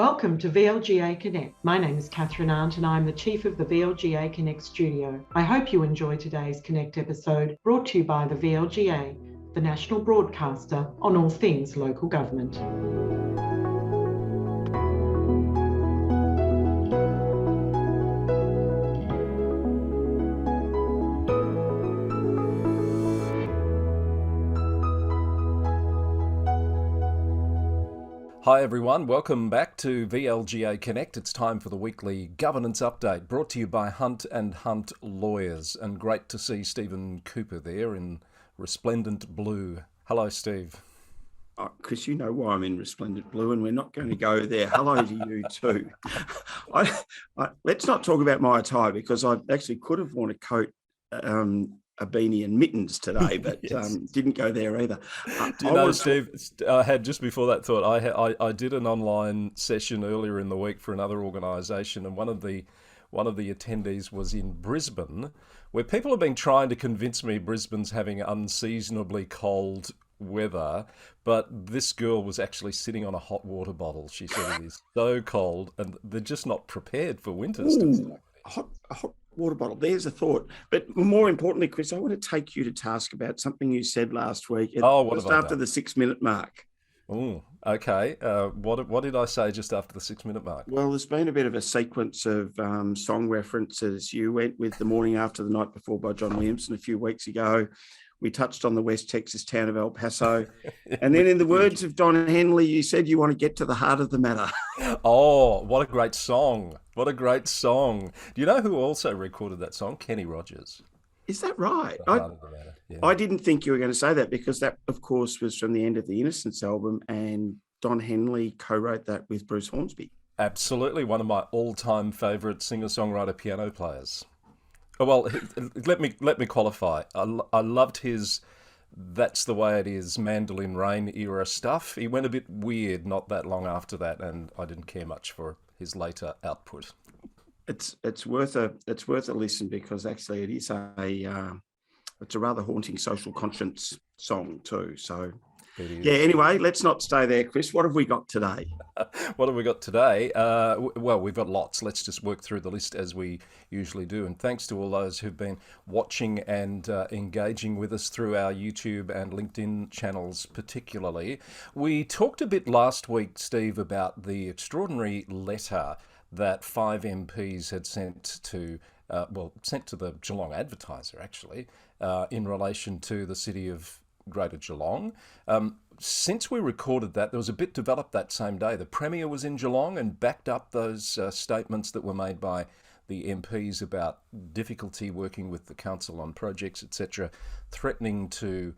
Welcome to VLGA Connect. My name is Catherine Arndt and I'm the Chief of the VLGA Connect studio. I hope you enjoy today's Connect episode brought to you by the VLGA, the national broadcaster on all things local government. Hi everyone, welcome back to VLGA Connect. It's time for the weekly governance update brought to you by Hunt and Hunt Lawyers. And great to see Stephen Cooper there in resplendent blue. Hello, Steve. Oh, Chris, you know why I'm in resplendent blue, and we're not going to go there. Hello to you too. Let's not talk about my attire because I actually could have worn a coat, a beanie and mittens today, but yes. Didn't go there either. Do you know, Steve, I had just before that thought, I did an online session earlier in the week for another organisation, and one of the attendees was in Brisbane, where people have been trying to convince me Brisbane's having unseasonably cold weather, but this girl was actually sitting on a hot water bottle. She said it is so cold, and they're just not prepared for winters. Hot water bottle. There's a thought. But more importantly, Chris, I want to take you to task about something you said last week. Just after the 6-minute mark. Oh, okay. What did I say just after the 6-minute mark? Well, there's been a bit of a sequence of song references. You went with The Morning After the Night Before by John Williamson a few weeks ago. We touched on the West Texas town of El Paso. And then in the words of Don Henley, you said you want to get to the heart of the matter. Oh, what a great song. What a great song. Do you know who also recorded that song? Kenny Rogers. Is that right? I didn't think you were going to say that because that, of course, was from the End of the Innocence album, and Don Henley co-wrote that with Bruce Hornsby. Absolutely. One of my all-time favourite singer-songwriter piano players. Well, let me qualify. I loved his That's the Way It Is Mandolin Rain era stuff. He went a bit weird not that long after that, and I didn't care much for his later output. It's worth a listen because actually it is it's a rather haunting social conscience song too. So yeah, anyway, let's not stay there, Chris. What have we got today? What have we got today? Well, we've got lots. Let's just work through the list as we usually do. And thanks to all those who've been watching and engaging with us through our YouTube and LinkedIn channels particularly. We talked a bit last week, Steve, about the extraordinary letter that 5 MPs had sent to the Geelong Advertiser, actually, in relation to the city of Greater Geelong. Since we recorded that, there was a bit developed that same day. The Premier was in Geelong and backed up those statements that were made by the MPs about difficulty working with the council on projects, etc., threatening to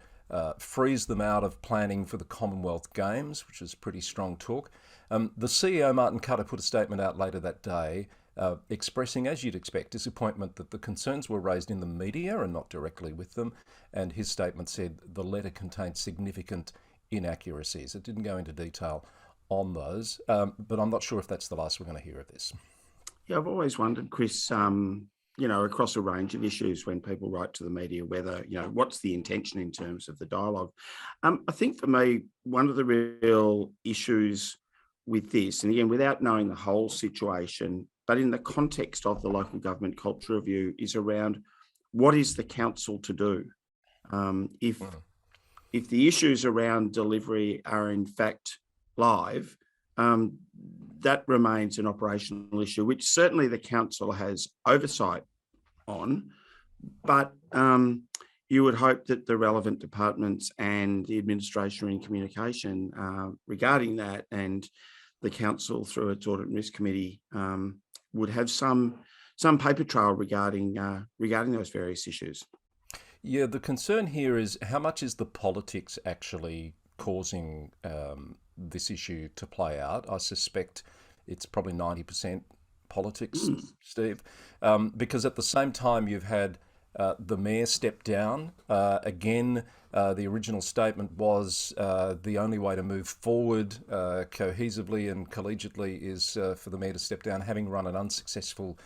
freeze them out of planning for the Commonwealth Games, which is pretty strong talk. The CEO, Martin Cutter, put a statement out later that day expressing, as you'd expect, disappointment that the concerns were raised in the media and not directly with them. And his statement said the letter contained significant inaccuracies. It didn't go into detail on those, but I'm not sure if that's the last we're going to hear of this. Yeah, I've always wondered, Chris, across a range of issues when people write to the media, whether, what's the intention in terms of the dialogue. I think for me, one of the real issues with this, and again, without knowing the whole situation, but in the context of the local government culture review, is around what is the council to do? If the issues around delivery are in fact live, that remains an operational issue, which certainly the council has oversight on, but you would hope that the relevant departments and the administration are in communication regarding that, and the council through its audit and risk committee would have some paper trail regarding those various issues. Yeah, the concern here is how much is the politics actually causing this issue to play out. I suspect it's probably 90% politics, Steve, because at the same time you've had the mayor step down. Again, the original statement was the only way to move forward cohesively and collegiately is for the mayor to step down, having run an unsuccessful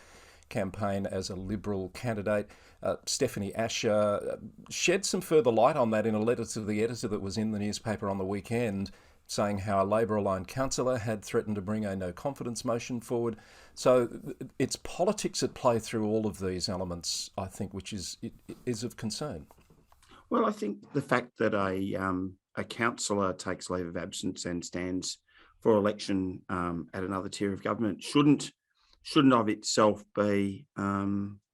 campaign as a Liberal candidate. Stephanie Asher shed some further light on that in a letter to the editor that was in the newspaper on the weekend, saying how a Labor-aligned councillor had threatened to bring a no-confidence motion forward. So it's politics at play through all of these elements, I think, which is of concern. Well, I think the fact that a councillor takes leave of absence and stands for election at another tier of government shouldn't of itself be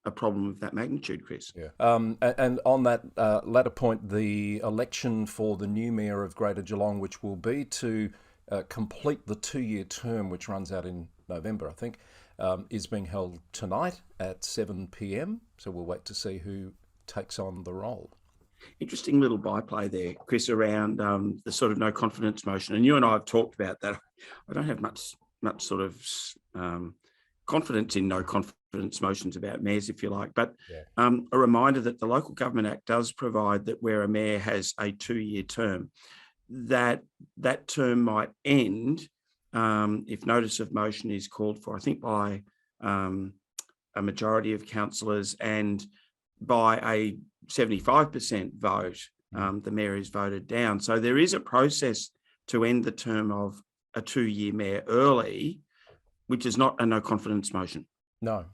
a problem of that magnitude, Chris. Yeah. And on that latter point, the election for the new mayor of Greater Geelong, which will be to complete the 2-year term, which runs out in November, I think, is being held tonight at 7 p.m. So we'll wait to see who takes on the role. Interesting little byplay there, Chris, around the sort of no confidence motion. And you and I have talked about that. I don't have much sort of confidence in no confidence motions about mayors, if you like. But a reminder that the Local Government Act does provide that where a mayor has a 2-year term, that term might end if notice of motion is called for, I think, by a majority of councillors and by a 75% vote, the mayor is voted down. So there is a process to end the term of a 2-year mayor early, which is not a no confidence motion. No,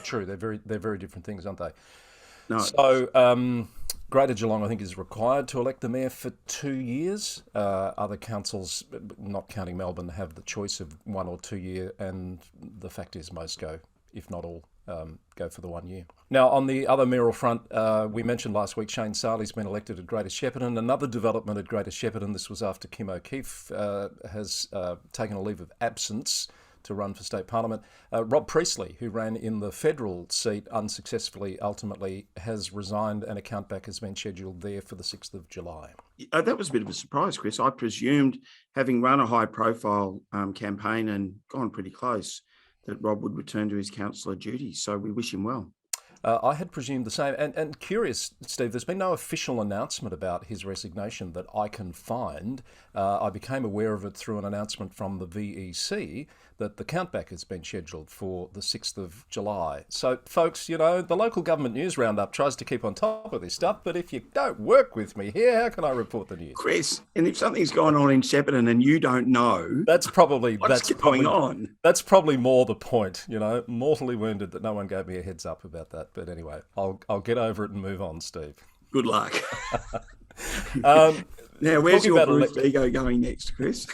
true. They're very different things, aren't they? No. So Greater Geelong, I think, is required to elect the mayor for 2 years. Other councils, not counting Melbourne, have the choice of 1 or 2 year, and the fact is most go, if not all, go for the 1 year. Now, on the other mayoral front, we mentioned last week Shane Sarley's been elected at Greater Shepparton. Another development at Greater Shepparton, this was after Kim O'Keefe has taken a leave of absence to run for state parliament. Rob Priestley, who ran in the federal seat unsuccessfully, ultimately has resigned, and a countback has been scheduled there for the 6th of July. That was a bit of a surprise, Chris. I presumed, having run a high-profile campaign and gone pretty close, that Rob would return to his councillor duties. So we wish him well. I had presumed the same. And curious, Steve, there's been no official announcement about his resignation that I can find. I became aware of it through an announcement from the VEC that the countback has been scheduled for the 6th of July. So, folks, you know, the local government news roundup tries to keep on top of this stuff, but if you don't work with me here, how can I report the news? Chris, and if something's going on in Shepparton and you don't know, that's probably going on. That's probably more the point, you know, mortally wounded that no one gave me a heads up about that. But anyway, I'll get over it and move on, Steve. Good luck. Now, where's your bruised ego going next, Chris?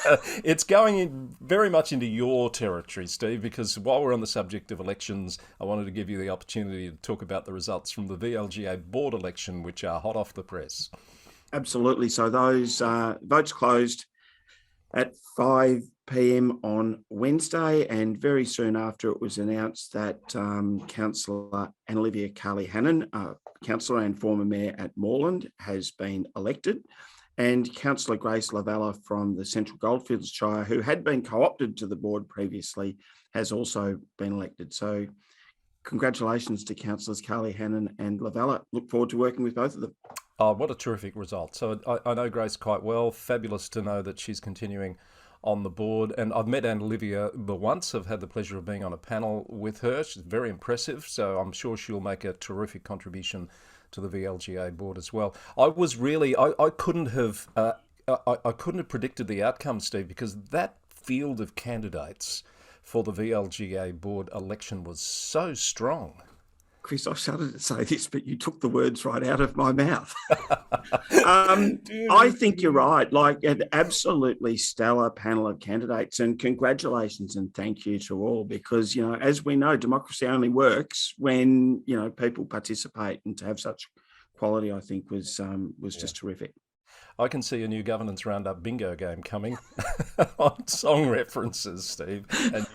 It's going very much into your territory, Steve, because while we're on the subject of elections, I wanted to give you the opportunity to talk about the results from the VLGA Board election, which are hot off the press. Absolutely. So those votes closed at 5 p.m. on Wednesday, and very soon after it was announced that Councillor Olivia Carley-Hannon, Councillor and former Mayor at Moreland, has been elected, and Councillor Grace Lavalla from the Central Goldfields Shire, who had been co-opted to the board previously, has also been elected. So congratulations to Councillors Carley-Hannon and Lavalla. Look forward to working with both of them. Oh, what a terrific result. So I know Grace quite well. Fabulous to know that she's continuing on the board. And I've met Aunt Olivia the once. I've had the pleasure of being on a panel with her. She's very impressive. So I'm sure she'll make a terrific contribution to the VLGA board as well. I was really, I couldn't have predicted the outcome, Steve, because that field of candidates for the VLGA board election was so strong. Chris, I started to say this, but you took the words right out of my mouth. I think you're right. Like, an absolutely stellar panel of candidates, and congratulations and thank you to all, because, you know, as we know, democracy only works when, you know, people participate, and to have such quality, I think was just terrific. I can see a new governance roundup bingo game coming on song references, Steve, and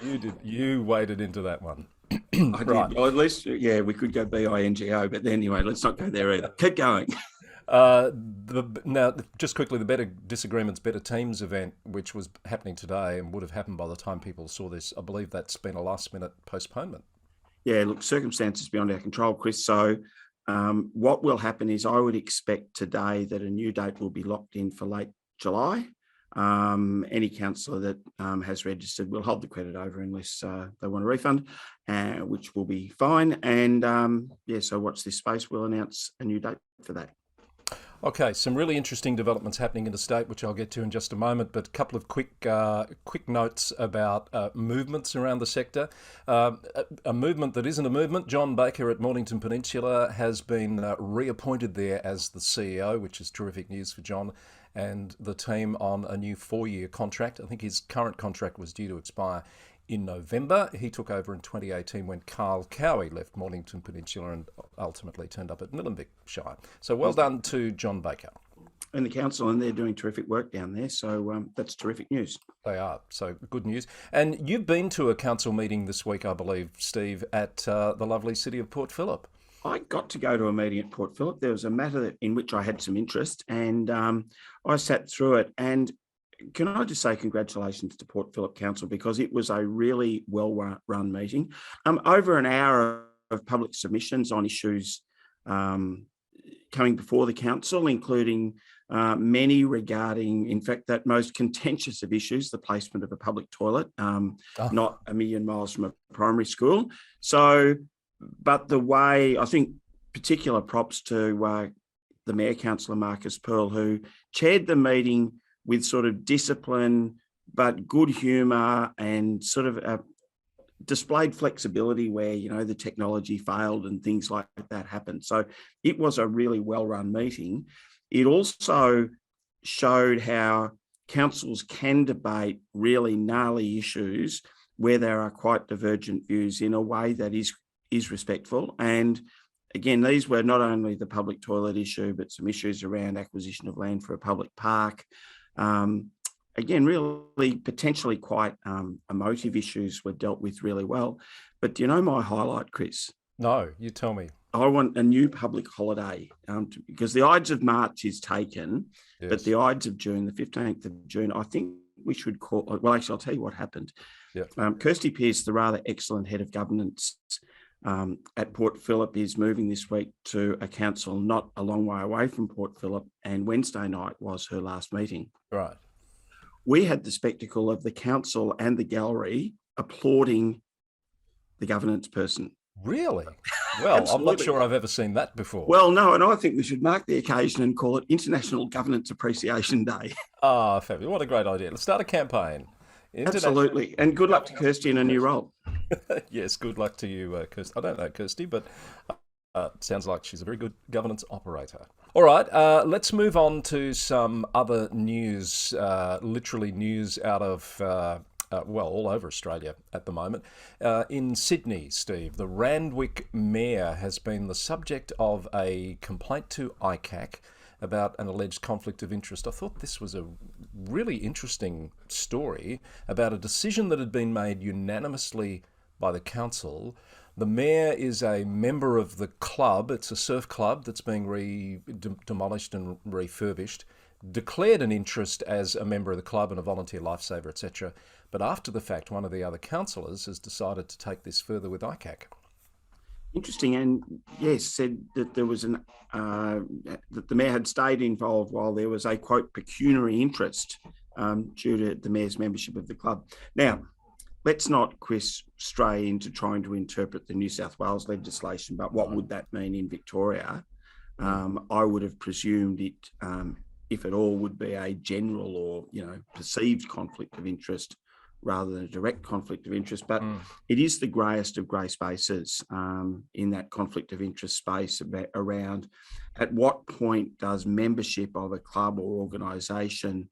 you waded into that one. I right. Did. Well, at least, yeah, we could go BINGO, but anyway, let's not go there either. Keep going. Now, just quickly, the Better Disagreements, Better Teams event, which was happening today and would have happened by the time people saw this, I believe that's been a last-minute postponement. Yeah, look, circumstances beyond our control, Chris. So what will happen is I would expect today that a new date will be locked in for late July. Any councillor that has registered will hold the credit over unless they want a refund, which will be fine. And so watch this space. We'll announce a new date for that. Okay, some really interesting developments happening in the state, which I'll get to in just a moment. But a couple of quick notes about movements around the sector. A movement that isn't a movement. John Baker at Mornington Peninsula has been reappointed there as the CEO, which is terrific news for John and the team on a new 4-year contract. I think his current contract was due to expire in November. He took over in 2018 when Carl Cowie left Mornington Peninsula and ultimately turned up at Nillumbik Shire. So well done to John Baker. And the council, and they're doing terrific work down there. So that's terrific news. They are. So good news. And you've been to a council meeting this week, I believe, Steve, at the lovely city of Port Phillip. I got to go to a meeting at Port Phillip. There was a matter in which I had some interest, and I sat through it. And can I just say congratulations to Port Phillip Council, because it was a really well-run meeting. Over an hour of public submissions on issues coming before the council, including many regarding, in fact, that most contentious of issues, the placement of a public toilet, not a million miles from a primary school. So, but the way, I think, particular props to the Mayor Councillor Marcus Pearl, who chaired the meeting with sort of discipline, but good humour, and sort of displayed flexibility where, you know, the technology failed and things like that happened. So it was a really well-run meeting. It also showed how councils can debate really gnarly issues where there are quite divergent views in a way that is respectful. And again, these were not only the public toilet issue, but some issues around acquisition of land for a public park. Again, really potentially quite emotive issues were dealt with really well. But do you know my highlight, Chris? No, you tell me. I want a new public holiday because the Ides of March is taken, yes, but the Ides of June, the 15th of June, I think we should call, well, actually, I'll tell you what happened. Yeah. Kirsty Pearce, the rather excellent head of governance at Port Phillip, is moving this week to a council not a long way away from Port Phillip, and Wednesday night was her last meeting. Right. We had the spectacle of the council and the gallery applauding the governance person. Really? Well, I'm not sure I've ever seen that before. Well, no, and I think we should mark the occasion and call it International Governance Appreciation Day. Ah, fabulous. What a great idea. Let's start a campaign. Absolutely. And good luck to Kirsty in a new role. Yes, good luck to you, Kirsty. I don't know Kirsty, but it sounds like she's a very good governance operator. All right, let's move on to some other news, literally news out of, all over Australia at the moment. In Sydney, Steve, the Randwick Mayor has been the subject of a complaint to ICAC about an alleged conflict of interest. I thought this was a really interesting story about a decision that had been made unanimously by the council. The mayor is a member of the club. It's a surf club that's being demolished and refurbished, declared an interest as a member of the club and a volunteer lifesaver, etc. But after the fact, one of the other councillors has decided to take this further with ICAC. Interesting, and yes, said that there was that the mayor had stayed involved while there was a, quote, pecuniary interest due to the mayor's membership of the club. Now, let's not, Chris, stray into trying to interpret the New South Wales legislation, but what would that mean in Victoria? I would have presumed it, if at all, would be a general or, perceived conflict of interest rather than a direct conflict of interest. But it is the greyest of grey spaces in that conflict of interest space around at what point does membership of a club or organisation,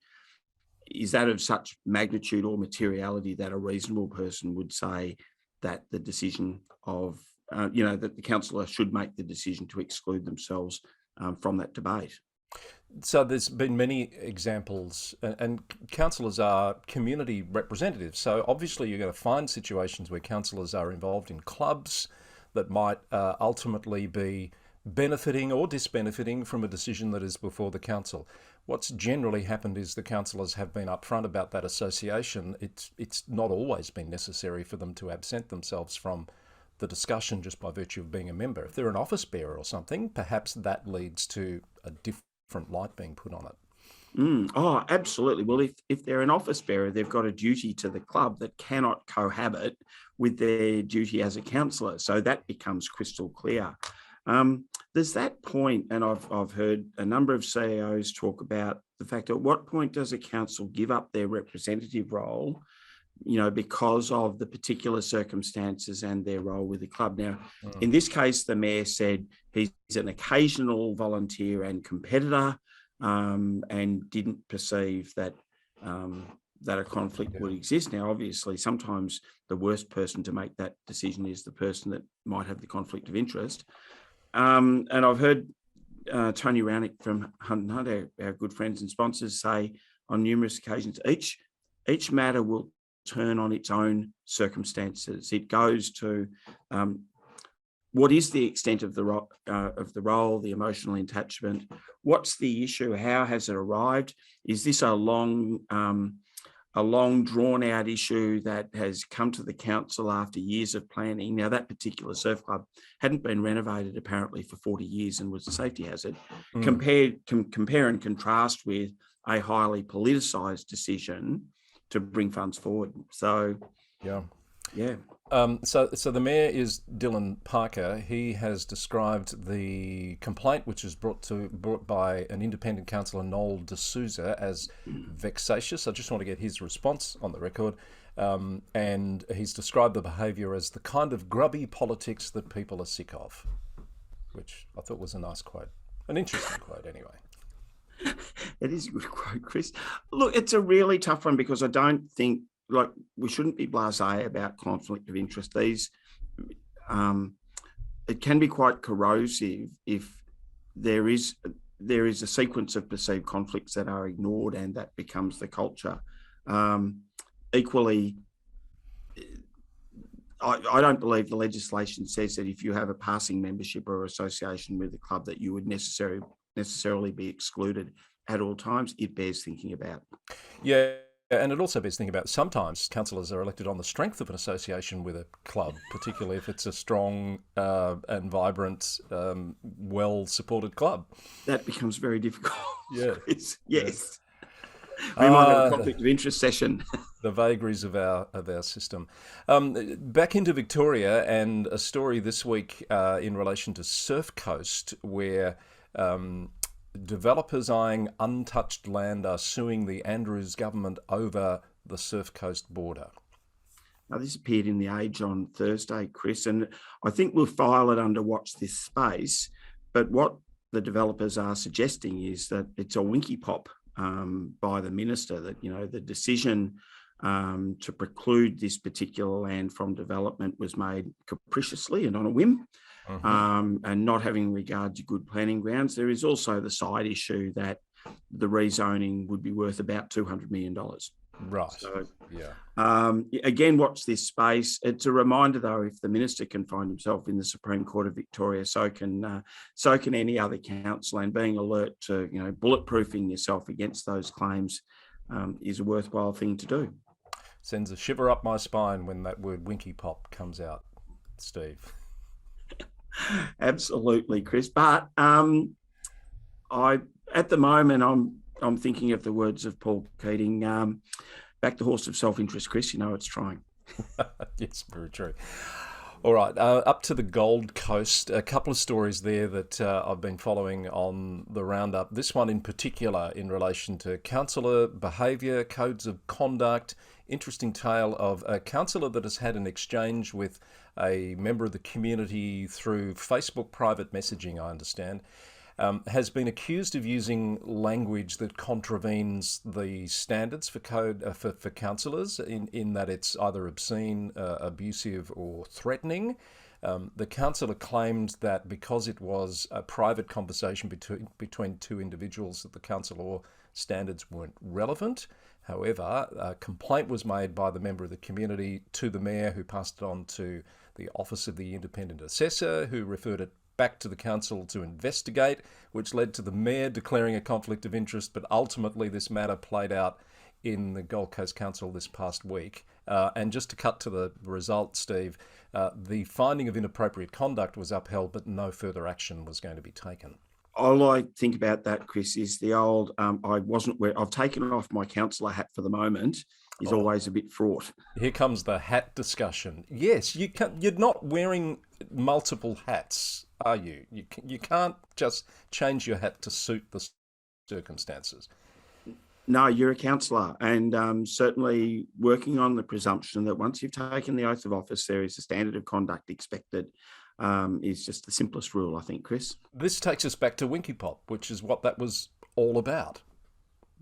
is that of such magnitude or materiality that a reasonable person would say that the decision of, that the councillor should make the decision to exclude themselves from that debate? So there's been many examples, and councillors are community representatives. So obviously you're going to find situations where councillors are involved in clubs that might ultimately be benefiting or disbenefiting from a decision that is before the council. What's generally happened is the councillors have been upfront about that association. It's not always been necessary for them to absent themselves from the discussion just by virtue of being a member. If they're an office bearer or something, perhaps that leads to a different light being put on it. Oh, absolutely. Well, if they're an office bearer, they've got a duty to the club that cannot cohabit with their duty as a councillor. So that becomes crystal clear. There's that point, and I've heard a number of CEOs talk about the fact, at what point does a council give up their representative role, because of the particular circumstances and their role with the club. Now, in this case, the mayor said he's an occasional volunteer and competitor, and didn't perceive that that a conflict would exist. Now, obviously, sometimes the worst person to make that decision is the person that might have the conflict of interest. And I've heard Tony Randwick from Hunt and Hunt, our good friends and sponsors, say on numerous occasions, each matter will turn on its own circumstances. It goes to what is the extent of the role, the emotional attachment? What's the issue? How has it arrived? Is this a long drawn-out issue that has come to the council after years of planning? Now, that particular surf club hadn't been renovated apparently for 40 years and was a safety hazard. Compare and contrast with a highly politicised decision to bring funds forward. So, yeah. So the mayor is Dylan Parker. He has described the complaint, which is brought by an independent councillor, Noel D'Souza, as vexatious. I just want to get his response on the record. And he's described the behaviour as the kind of grubby politics that people are sick of, which I thought was a nice quote, an interesting quote anyway. It is a good quote, Chris. Look, it's a really tough one, because I don't think, we shouldn't be blasé about conflict of interest. These, it can be quite corrosive if there is a sequence of perceived conflicts that are ignored, and that becomes the culture. Equally, I don't believe the legislation says that if you have a passing membership or association with the club that you would necessarily be excluded at all times. It bears thinking about. Yeah, and it also bears thinking about sometimes councillors are elected on the strength of an association with a club, particularly if it's a strong and vibrant, well-supported club. That becomes very difficult. Yeah. Yes. Yeah. We might have a conflict of interest session. The vagaries of our system. Back into Victoria, and a story this week in relation to Surf Coast, where developers eyeing untouched land are suing the Andrews government over the Surf Coast border. Now, this appeared in The Age on Thursday, Chris, and I think we'll file it under Watch This Space. But what the developers are suggesting is that it's a winky pop by the minister, that, the decision to preclude this particular land from development was made capriciously and on a whim. And not having regard to good planning grounds. There is also the side issue that the rezoning would be worth about $200 million. Right. So, yeah. Again, watch this space. It's a reminder, though, if the minister can find himself in the Supreme Court of Victoria, so can any other council. And being alert to, bulletproofing yourself against those claims is a worthwhile thing to do. Sends a shiver up my spine when that word winky pop comes out, Steve. Absolutely, Chris. But at the moment, I'm thinking of the words of Paul Keating. Back the horse of self-interest, Chris. It's trying. Yes, very true. All right, up to the Gold Coast. A couple of stories there that I've been following on the roundup. This one in particular in relation to councillor behaviour, codes of conduct. Interesting tale of a councillor that has had an exchange with a member of the community through Facebook private messaging, I understand, has been accused of using language that contravenes the standards for code for councillors, in that it's either obscene, abusive or threatening. The councillor claimed that because it was a private conversation between two individuals, that the council law standards weren't relevant. However, a complaint was made by the member of the community to the mayor, who passed it on to the Office of the Independent Assessor, who referred it back to the council to investigate, which led to the mayor declaring a conflict of interest. But ultimately, this matter played out in the Gold Coast Council this past week. And just to cut to the result, Steve, the finding of inappropriate conduct was upheld, but no further action was going to be taken. All I think about that, Chris, is the old, I've taken off my councillor hat for the moment, is always a bit fraught. Here comes the hat discussion. Yes, you're not wearing multiple hats, are you? You can't just change your hat to suit the circumstances. No, you're a councillor, and certainly working on the presumption that once you've taken the oath of office, there is a standard of conduct expected, is just the simplest rule, I think, Chris. This takes us back to Winky Pop, which is what that was all about.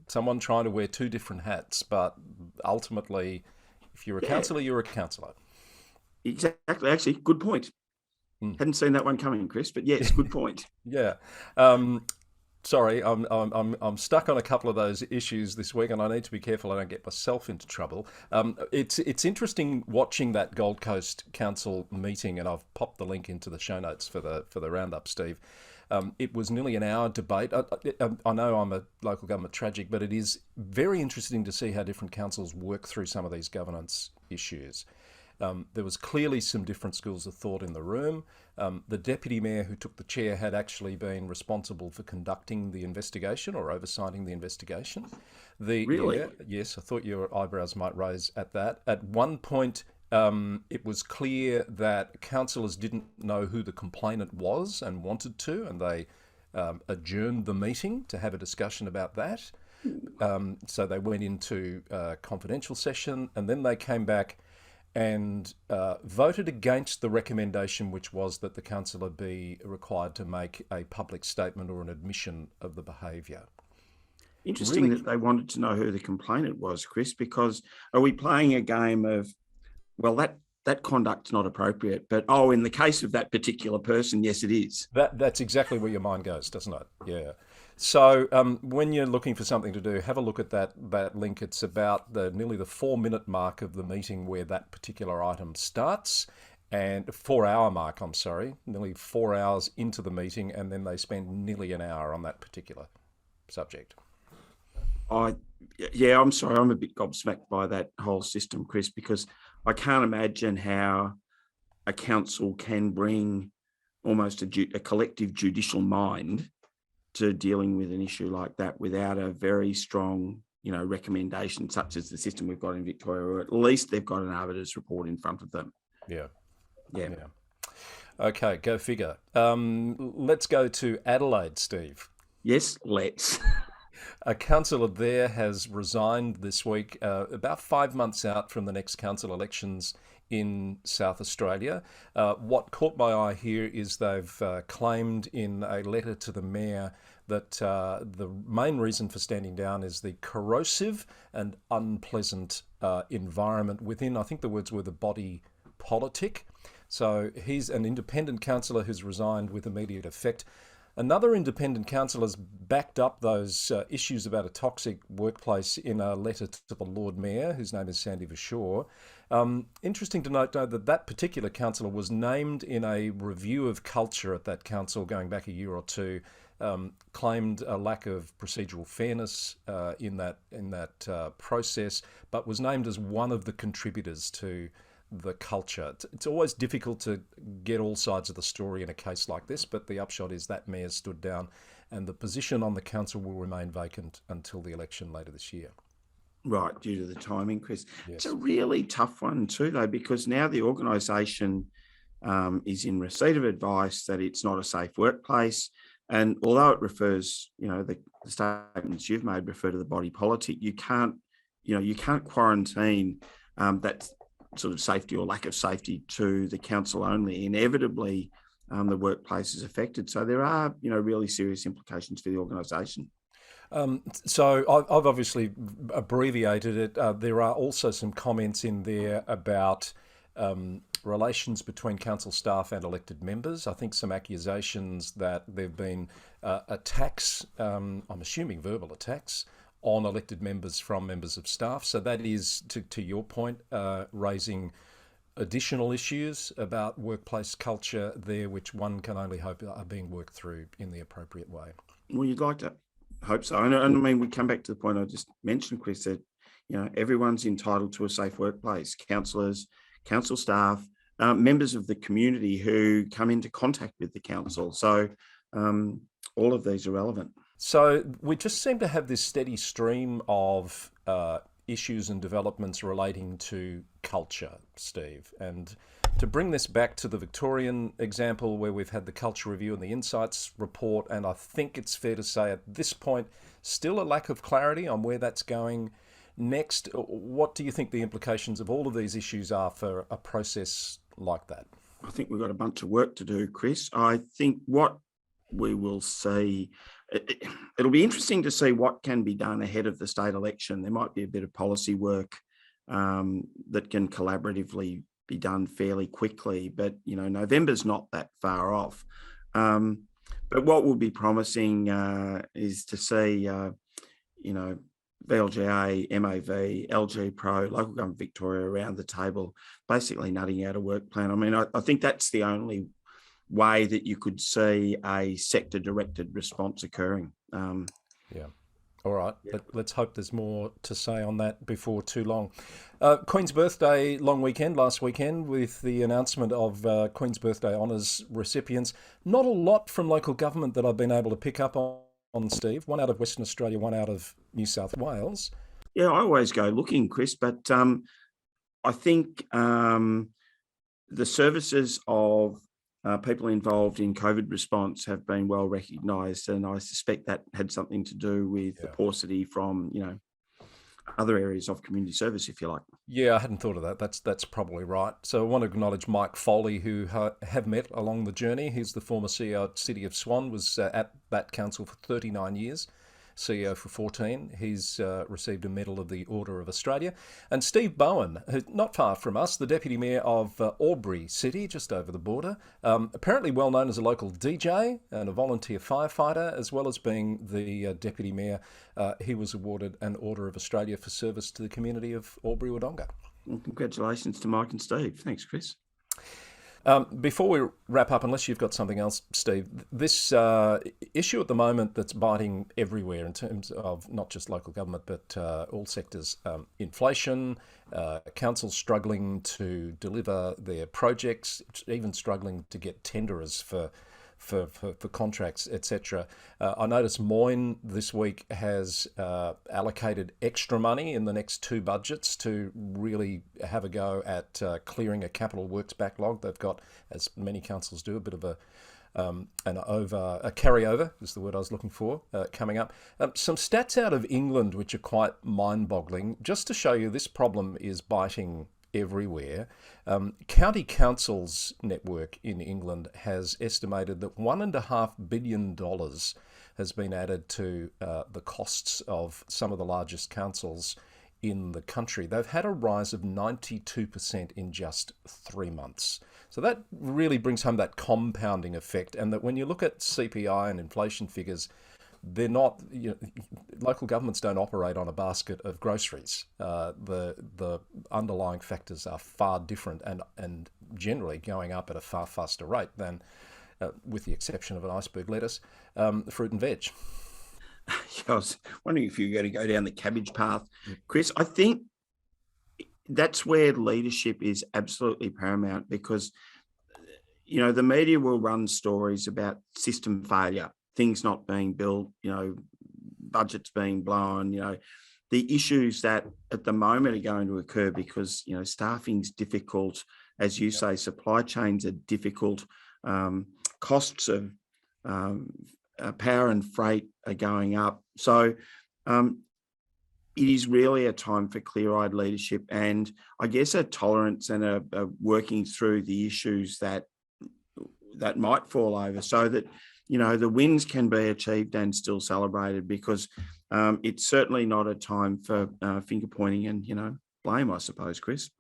Someone trying to wear two different hats, but ultimately, if you're a councillor, you're a councillor. Exactly. Actually, good point. Hadn't seen that one coming, Chris, but yes, good point. Yeah. Sorry, I'm stuck on a couple of those issues this week, and I need to be careful I don't get myself into trouble. It's interesting watching that Gold Coast Council meeting, and I've popped the link into the show notes for the roundup, Steve. It was nearly an hour debate. I know I'm a local government tragic, but it is very interesting to see how different councils work through some of these governance issues. There was clearly some different schools of thought in the room. The deputy mayor who took the chair had actually been responsible for conducting the investigation or oversighting the investigation. Really? Yes, I thought your eyebrows might raise at that. At one point, it was clear that councillors didn't know who the complainant was and wanted to, and they adjourned the meeting to have a discussion about that. So they went into a confidential session, and then they came back and voted against the recommendation, which was that the councillor be required to make a public statement or an admission of the behaviour. Interesting really? That they wanted to know who the complainant was, Chris, because are we playing a game of, well, that conduct's not appropriate, but in the case of that particular person, yes, it is. That's exactly where your mind goes, doesn't it? Yeah. So when you're looking for something to do, have a look at that link. It's about nearly the 4-minute mark of the meeting where that particular item starts, and 4-hour mark, nearly 4 hours into the meeting, and then they spend nearly an hour on that particular subject. Yeah, I'm sorry, I'm a bit gobsmacked by that whole system, Chris, because I can't imagine how a council can bring almost a collective judicial mind to dealing with an issue like that without a very strong, recommendation such as the system we've got in Victoria, or at least they've got an arbiter's report in front of them. Yeah. Yeah. Okay, go figure. Let's go to Adelaide, Steve. Yes, let's. A councillor there has resigned this week, about 5 months out from the next council elections in South Australia. What caught my eye here is they've claimed in a letter to the mayor that the main reason for standing down is the corrosive and unpleasant environment within, I think the words were, the body politic. So he's an independent councillor who's resigned with immediate effect. Another independent councillor's backed up those issues about a toxic workplace in a letter to the Lord Mayor, whose name is Sandy Verschoor. Interesting to note, though, that particular councillor was named in a review of culture at that council going back a year or two, claimed a lack of procedural fairness in that process, but was named as one of the contributors to the culture. It's always difficult to get all sides of the story in a case like this, but the upshot is that mayor stood down and the position on the council will remain vacant until the election later this year. Right, due to the timing, Chris. Yes. It's a really tough one too, though, because now the organisation is in receipt of advice that it's not a safe workplace. And although it refers, the statements you've made refer to the body politic, you can't quarantine that sort of safety or lack of safety to the council only. Inevitably, the workplace is affected. So there are, really serious implications for the organisation. So I've obviously abbreviated it. There are also some comments in there about relations between council staff and elected members. I think some accusations that there've been attacks, I'm assuming verbal attacks, on elected members from members of staff. So that is, to your point, raising additional issues about workplace culture there, which one can only hope are being worked through in the appropriate way. Well, you'd like to hope so. And I mean, we come back to the point I just mentioned, Chris, that, everyone's entitled to a safe workplace. Councillors, council staff, members of the community who come into contact with the council. So all of these are relevant. So we just seem to have this steady stream of issues and developments relating to culture, Steve. And to bring this back to the Victorian example where we've had the culture review and the insights report, and I think it's fair to say at this point, still a lack of clarity on where that's going next. What do you think the implications of all of these issues are for a process like that? I think we've got a bunch of work to do, Chris. I think what we will see, it'll be interesting to see what can be done ahead of the state election. There might be a bit of policy work that can collaboratively be done fairly quickly, but November's not that far off. But what will be promising is to see, VLGA, MAV, LG Pro, Local Government Victoria around the table, basically nutting out a work plan. I mean, I think that's the only way that you could see a sector-directed response occurring. Yeah. All right. Yeah. Let's hope there's more to say on that before too long. Queen's Birthday long weekend last weekend with the announcement of Queen's Birthday Honours recipients. Not a lot from local government that I've been able to pick up on, Steve. One out of Western Australia, one out of New South Wales. Yeah, I always go looking, Chris, but I think the services of people involved in COVID response have been well recognised, and I suspect that had something to do with the paucity from, other areas of community service, if you like. Yeah, I hadn't thought of that. That's probably right. So I want to acknowledge Mike Foley, who have met along the journey. He's the former CEO at City of Swan, was at that council for 39 years. CEO for 14. He's received a Medal of the Order of Australia. And Steve Bowen, who's not far from us, the Deputy Mayor of Albury City, just over the border, apparently well known as a local DJ and a volunteer firefighter, as well as being the Deputy Mayor. He was awarded an Order of Australia for service to the community of Albury-Wodonga. Well, congratulations to Mike and Steve. Thanks, Chris. Before we wrap up, unless you've got something else, Steve, this issue at the moment that's biting everywhere in terms of not just local government, but all sectors, inflation, councils struggling to deliver their projects, even struggling to get tenderers for contracts, etc. I noticed Moyne this week has allocated extra money in the next 2 budgets to really have a go at clearing a capital works backlog. They've got, as many councils do, a bit of a carryover is the word I was looking for, coming up. Some stats out of England which are quite mind-boggling, just to show you this problem is biting everywhere. County Council's network in England has estimated that $1.5 billion has been added to the costs of some of the largest councils in the country. They've had a rise of 92% in just 3 months. So that really brings home that compounding effect, and that when you look at CPI and inflation figures, they're not, local governments don't operate on a basket of groceries. The underlying factors are far different and generally going up at a far faster rate than, with the exception of an iceberg lettuce, fruit and veg. I was wondering if you were going to go down the cabbage path, Chris. I think that's where leadership is absolutely paramount, because, the media will run stories about system failure, things not being built, budgets being blown, the issues that at the moment are going to occur because, staffing's difficult, as you say, supply chains are difficult, costs of power and freight are going up. So it is really a time for clear-eyed leadership, and I guess a tolerance and a working through the issues that might fall over, so that the wins can be achieved and still celebrated, because it's certainly not a time for finger pointing and, blame, I suppose, Chris.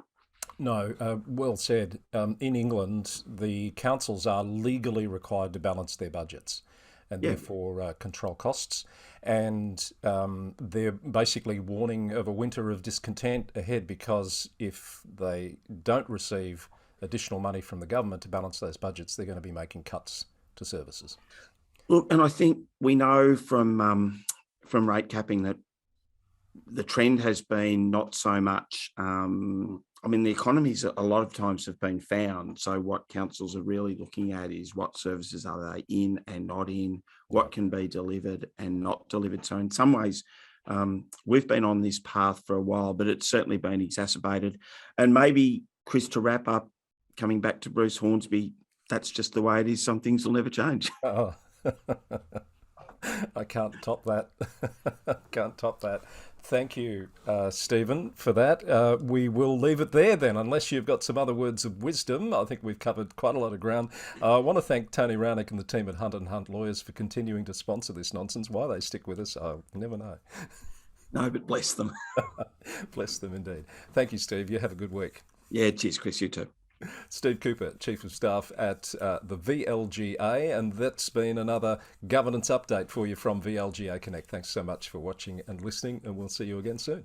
No, well said. In England, the councils are legally required to balance their budgets and therefore control costs. And they're basically warning of a winter of discontent ahead, because if they don't receive additional money from the government to balance those budgets, they're going to be making cuts to services. Look, and I think we know from rate capping that the trend has been not so much I mean, the economies a lot of times have been found. So what councils are really looking at is what services are they in and not in, what can be delivered and not delivered. So in some ways, we've been on this path for a while, but it's certainly been exacerbated. And maybe, Chris, to wrap up, coming back to Bruce Hornsby, that's just the way it is. Some things will never change. Oh. I can't top that. Can't top that. Thank you, Stephen, for that. We will leave it there then, unless you've got some other words of wisdom. I think we've covered quite a lot of ground. I want to thank Tony Rownick and the team at Hunt and Hunt Lawyers for continuing to sponsor this nonsense. Why they stick with us, I'll never know. No, but bless them. Bless them indeed. Thank you, Steve. You have a good week. Yeah, cheers, Chris. You too. Steve Cooper, Chief of Staff at the VLGA, and that's been another governance update for you from VLGA Connect. Thanks so much for watching and listening, and we'll see you again soon.